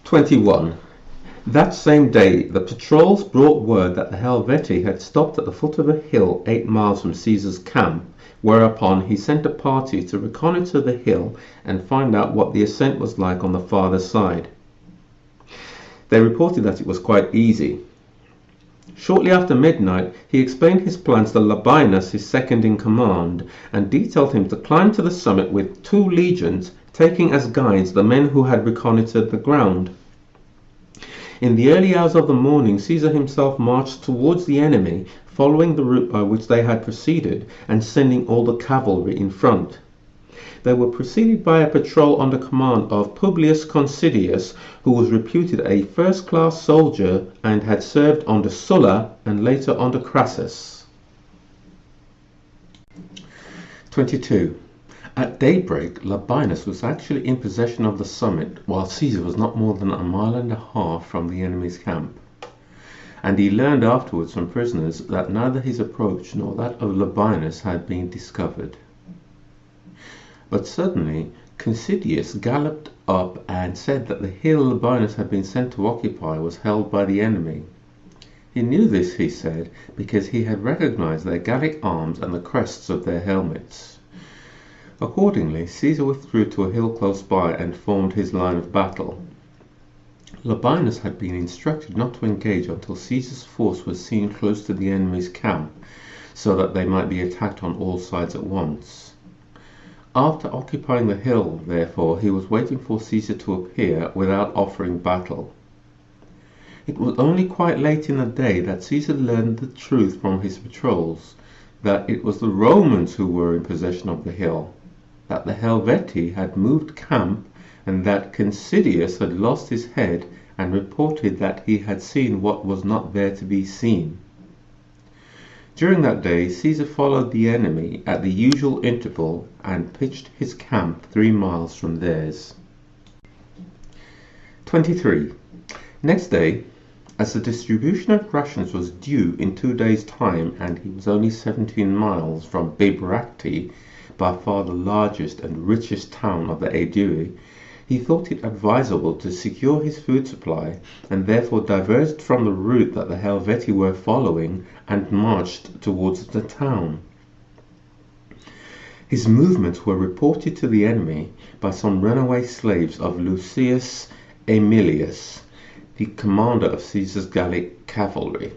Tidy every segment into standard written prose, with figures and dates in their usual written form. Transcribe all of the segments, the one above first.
21. That same day, the patrols brought word that the Helvetii had stopped at the foot of a hill 8 miles from Caesar's camp, whereupon he sent a party to reconnoitre the hill and find out what the ascent was like on the farther side. They reported that it was quite easy. Shortly after midnight, he explained his plans to Labienus, his second in command, and detailed him to climb to the summit with 2 legions, taking as guides the men who had reconnoitred the ground. In the early hours of the morning, Caesar himself marched towards the enemy, following the route by which they had proceeded, and sending all the cavalry in front. They were preceded by a patrol under command of Publius Considius, who was reputed a first-class soldier and had served under Sulla and later under Crassus. 22. At daybreak, Labienus was actually in possession of the summit, while Caesar was not more than 1.5 miles from the enemy's camp. And he learned afterwards from prisoners that neither his approach nor that of Labienus had been discovered. But suddenly, Considius galloped up and said that the hill Labienus had been sent to occupy was held by the enemy. He knew this, he said, because he had recognized their Gallic arms and the crests of their helmets. Accordingly, Caesar withdrew to a hill close by and formed his line of battle. Labienus had been instructed not to engage until Caesar's force was seen close to the enemy's camp, so that they might be attacked on all sides at once. After occupying the hill, therefore, he was waiting for Caesar to appear without offering battle. It was only quite late in the day that Caesar learned the truth from his patrols, that it was the Romans who were in possession of the hill, that the Helvetii had moved camp, and that Considius had lost his head and reported that he had seen what was not there to be seen. During that day, Caesar followed the enemy at the usual interval and pitched his camp 3 miles from theirs. 23. Next day, as the distribution of rations was due in 2 days' time, and he was only 17 miles from Bibracte, by far the largest and richest town of the Aedui, he thought it advisable to secure his food supply, and therefore diverged from the route that the Helvetii were following and marched towards the town. His movements were reported to the enemy by some runaway slaves of Lucius Aemilius, the commander of Caesar's Gallic cavalry.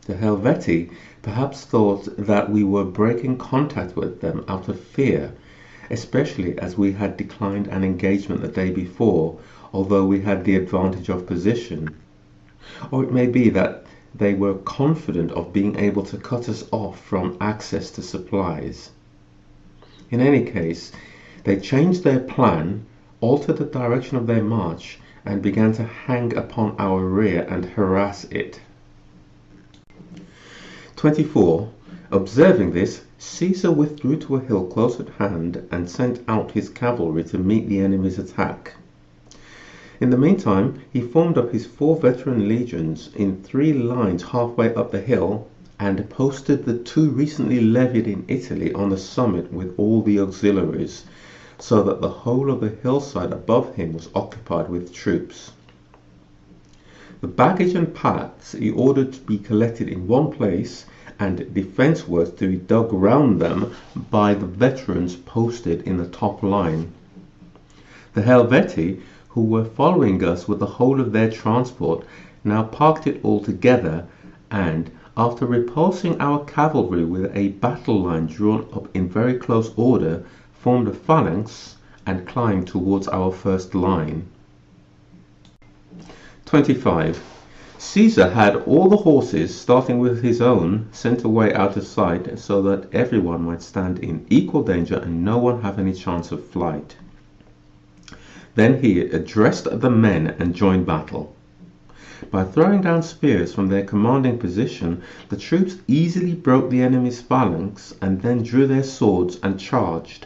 The Helvetii perhaps thought that we were breaking contact with them out of fear, especially as we had declined an engagement the day before, although we had the advantage of position. Or it may be that they were confident of being able to cut us off from access to supplies. In any case, they changed their plan, altered the direction of their march, and began to hang upon our rear and harass it. 24. Observing this, Caesar withdrew to a hill close at hand and sent out his cavalry to meet the enemy's attack. In the meantime, he formed up his 4 veteran legions in 3 lines halfway up the hill, and posted the 2 recently levied in Italy on the summit with all the auxiliaries, so that the whole of the hillside above him was occupied with troops. The baggage and packs he ordered to be collected in one place, and defence works to be dug round them by the veterans posted in the top line. The Helvetii, who were following us with the whole of their transport, now parked it all together, and, after repulsing our cavalry with a battle line drawn up in very close order, formed a phalanx and climbed towards our first line. 25. Caesar had all the horses, starting with his own, sent away out of sight, so that everyone might stand in equal danger and no one have any chance of flight. Then he addressed the men and joined battle. By throwing down spears from their commanding position, the troops easily broke the enemy's phalanx and then drew their swords and charged.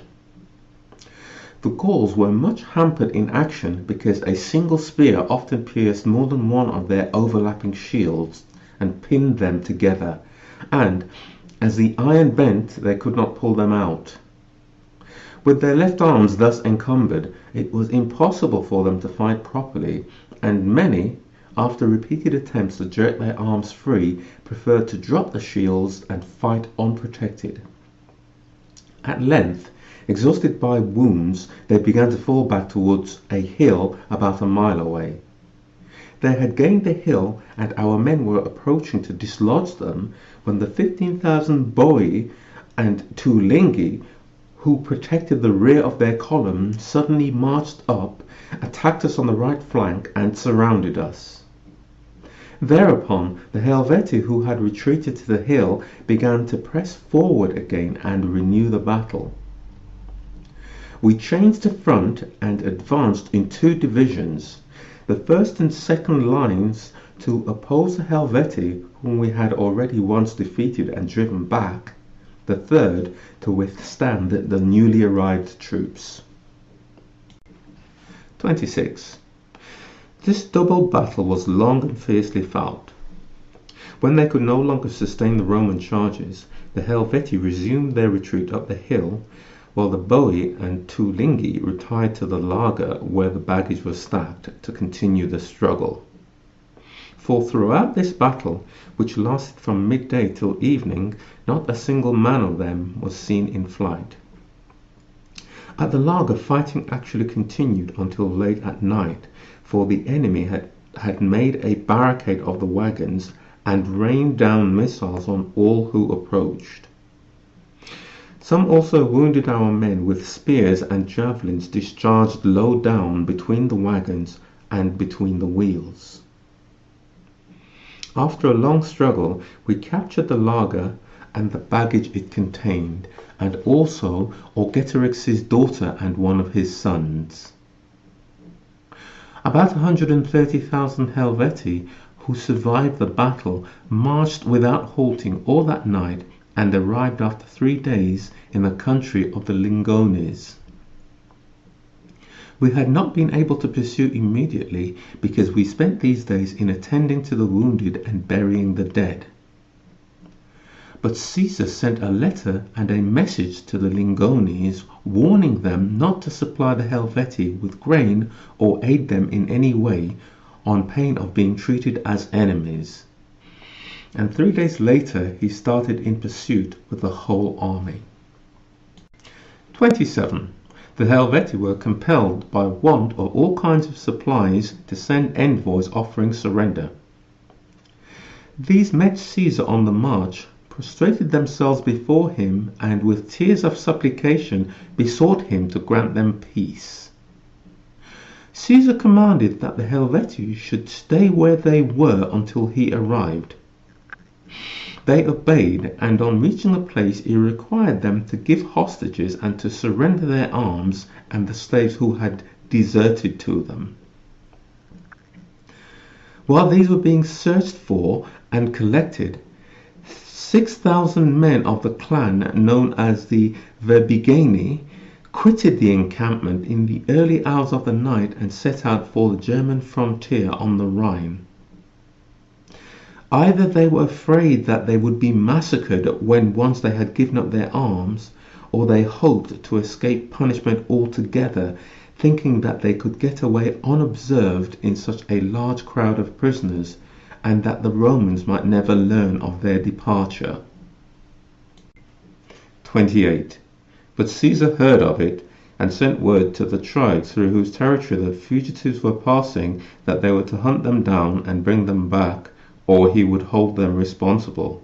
The Gauls were much hampered in action because a single spear often pierced more than one of their overlapping shields and pinned them together, and, as the iron bent, they could not pull them out. With their left arms thus encumbered, it was impossible for them to fight properly, and many, after repeated attempts to jerk their arms free, preferred to drop the shields and fight unprotected. At length, exhausted by wounds, they began to fall back towards a hill about a mile away. They had gained the hill, and our men were approaching to dislodge them, when the 15,000 Boii and Tulingi, who protected the rear of their column, suddenly marched up, attacked us on the right flank, and surrounded us. Thereupon the Helvetii, who had retreated to the hill, began to press forward again and renew the battle. We changed the front and advanced in two divisions, the first and second lines to oppose the Helvetii, whom we had already once defeated and driven back, the third to withstand the newly arrived troops. 26. This double battle was long and fiercely fought. When they could no longer sustain the Roman charges, the Helvetii resumed their retreat up the hill, while the Boii and Tulingi retired to the laager where the baggage was stacked to continue the struggle. For throughout this battle, which lasted from midday till evening, not a single man of them was seen in flight. At the laager, fighting actually continued until late at night, for the enemy had made a barricade of the wagons and rained down missiles on all who approached. Some also wounded our men with spears and javelins discharged low down between the wagons and between the wheels. After a long struggle, we captured the laager and the baggage it contained, and also Orgetorix's daughter and one of his sons. About 130,000 Helvetii, who survived the battle, marched without halting all that night and arrived after 3 days in the country of the Lingones. We had not been able to pursue immediately because we spent these days in attending to the wounded and burying the dead. But Caesar sent a letter and a message to the Lingones, warning them not to supply the Helvetii with grain or aid them in any way, on pain of being treated as enemies. And 3 days later he started in pursuit with the whole army. 27. The Helvetii were compelled by want of all kinds of supplies to send envoys offering surrender. These met Caesar on the march, prostrated themselves before him, and with tears of supplication besought him to grant them peace. Caesar commanded that the Helvetii should stay where they were until he arrived. They obeyed, and on reaching the place he required them to give hostages and to surrender their arms and the slaves who had deserted to them. While these were being searched for and collected, 6,000 men of the clan known as the Verbigeni quitted the encampment in the early hours of the night and set out for the German frontier on the Rhine. Either they were afraid that they would be massacred when once they had given up their arms, or they hoped to escape punishment altogether, thinking that they could get away unobserved in such a large crowd of prisoners, and that the Romans might never learn of their departure. 28. But Caesar heard of it, and sent word to the tribes through whose territory the fugitives were passing that they were to hunt them down and bring them back, or he would hold them responsible.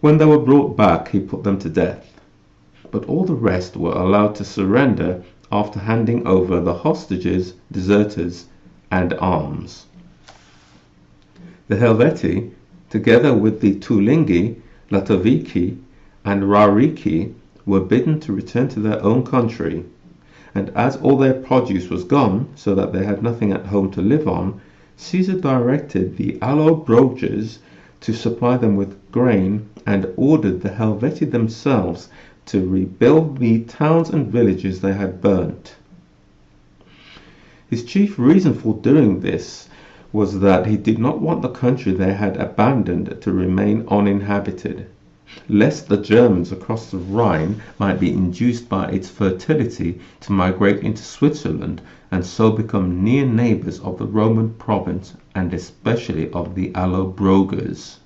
When they were brought back, he put them to death, but all the rest were allowed to surrender after handing over the hostages, deserters, and arms. The Helvetii, together with the Tulingi, Latovici, and Rarici, were bidden to return to their own country, and as all their produce was gone, so that they had nothing at home to live on, Caesar directed the Allobroges to supply them with grain, and ordered the Helvetii themselves to rebuild the towns and villages they had burnt. His chief reason for doing this was that he did not want the country they had abandoned to remain uninhabited, lest the Germans across the Rhine might be induced by its fertility to migrate into Switzerland and so become near neighbours of the Roman province and especially of the Allobroges.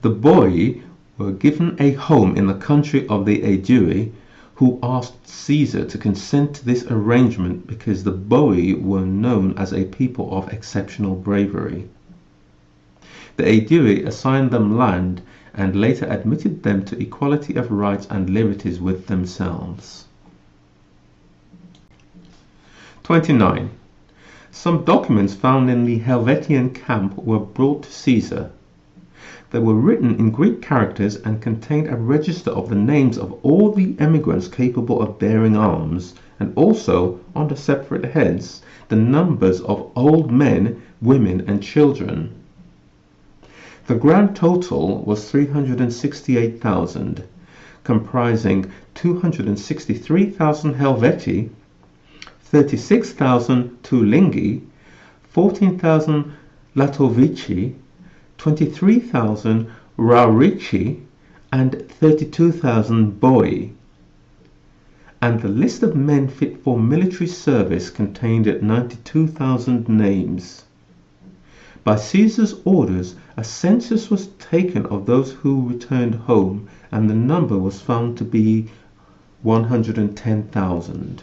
The Boii were given a home in the country of the Aedui, who asked Caesar to consent to this arrangement because the Boii were known as a people of exceptional bravery. The Aedui assigned them land and later admitted them to equality of rights and liberties with themselves. 29. Some documents found in the Helvetian camp were brought to Caesar. They were written in Greek characters and contained a register of the names of all the emigrants capable of bearing arms, and also, under separate heads, the numbers of old men, women, and children. The grand total was 368,000, comprising 263,000 Helvetii, 36,000 Tulingi, 14,000 Latovici, 23,000 Raurici, and 32,000 Boii. And the list of men fit for military service contained 92,000 names. By Caesar's orders, a census was taken of those who returned home, and the number was found to be 110,000.